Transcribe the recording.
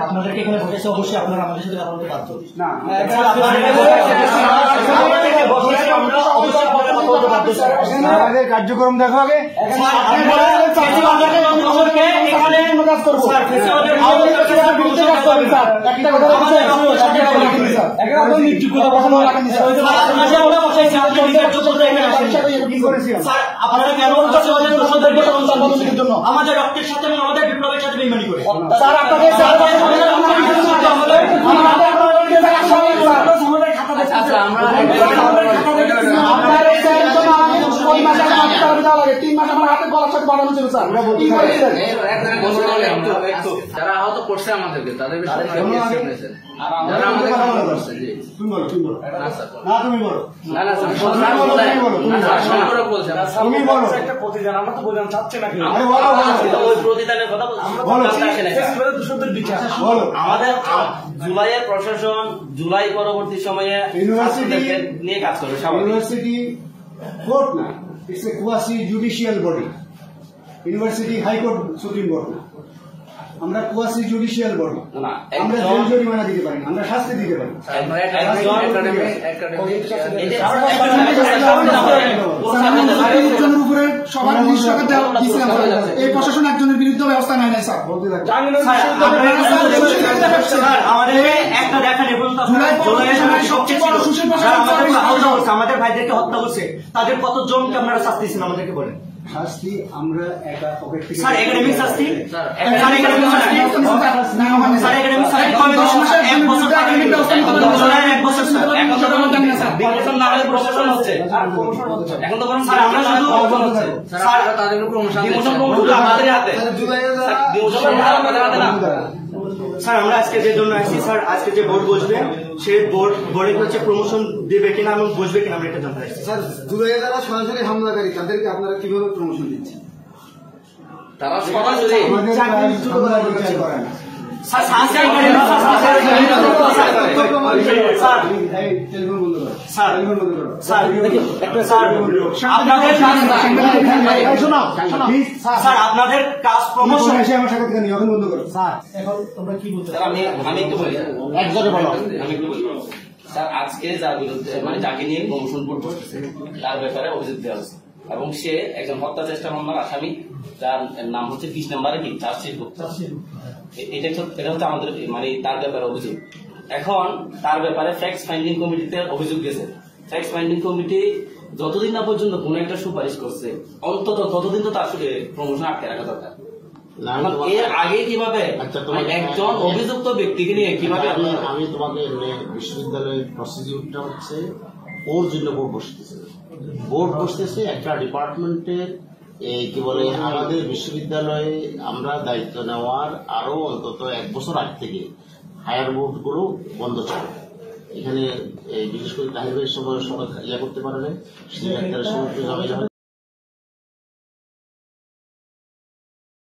আপনাদেরকে এখানে ভোটেছে, অবশ্যই আপনারা আমাদের সাথে কথা বলতে বাধ্য না। আমাদের কার্যক্রম দেখো আগে, আমাদের রক্তের সাথে এবং আমাদের বিপ্লবের সাথে বেইমানি করে স্যার আপনাদের যারা আহত করছে আমাদেরকে তাদের আমাদের জুলাইয়ের প্রশাসন জুলাই পরবর্তী সময়ে ইউনিভার্সিটি নিয়ে কাজ করবে। ইউনিভার্সিটি কোর্ট না, it's a quasi judicial body. University high court supreme court না, আমরা কোয়াসি জুডিশিয়াল বডি। আমরা জেল জরিমানা দিতে পারি, আমরা শাস্তি দিতে পারি। উপরে সবার এই প্রশাসন একজনের বিরুদ্ধে ব্যবস্থা নেয় নাই স্যার। আমাদের ভাইদেরকে হত্যা করছে, তাদের কতজনকে আপনারা শাস্তি দিচ্ছেন আমাদেরকে বলেন। শাস্তি আমরা একা পকেট থেকে স্যার একাডেমিক শাস্তি এখন তো বরং স্যার আমরা স্যার আমরা আজকে যে জন্য আসছি স্যার, আজকে যে বোর্ড বসবে সে বোর্ডে হচ্ছে প্রমোশন দেবে কিনা এবং বসবে কিনা আমরা এটা জানতে আসছি। স্যার জুলাইয়ে যারা সরাসরি হামলাকারী তাদেরকে আপনারা কিভাবে প্রমোশন দিচ্ছেন? তারা সরাসরি আপনাদের কাজ প্রমোশন এসে আমার সাথে নিয়োগ বন্ধ করো স্যার। এখন তোমরা কি বলতে আমি একটু বলি, একজনে বলো, আমি একটু বলি স্যার। আজকে যার বিরুদ্ধে মানে যাকে নিয়ে প্রমোশন বোর্ড বসতেছে তার ব্যাপারে অভিযোগ দেওয়া হয়েছে এবং সে একজন হত্যা চেষ্টা মামলার আসামি, যার নাম হচ্ছে 20 নম্বরে কি চার্জশিট। এটা হচ্ছে আমাদের মানে তার ব্যাপারে অভিযোগ। এখন তার ব্যাপারে ফ্যাক্ট ফাইন্ডিং কমিটিতে অভিযোগ গেছে। ফ্যাক্ট ফাইন্ডিং কমিটি যতদিন না পর্যন্ত কোন একটা সুপারিশ করছে অন্তত ততদিন তো তার প্রমোশন আটকে রাখা দরকার। এর আগে কিভাবে একজন অভিযুক্ত ব্যক্তিকে নিয়ে কিভাবে আমি তোমাকে বিশ্ববিদ্যালয়ের প্রসিডিউরটা হচ্ছে ওর জন্য বোর্ড বসতেছে একটা ডিপার্টমেন্টের কি বলে আমাদের বিশ্ববিদ্যালয়ে আমরা দায়িত্ব নেওয়ার আরো অন্তত 1 বছর আগ থেকে হায়ার বোর্ড গুলো বন্ধ ছিল। এখানে বিশেষ করে তাহির ভাইয়ের সময় ইয়া করতে পারে না, ডাক্তারের সময় ঝামেলা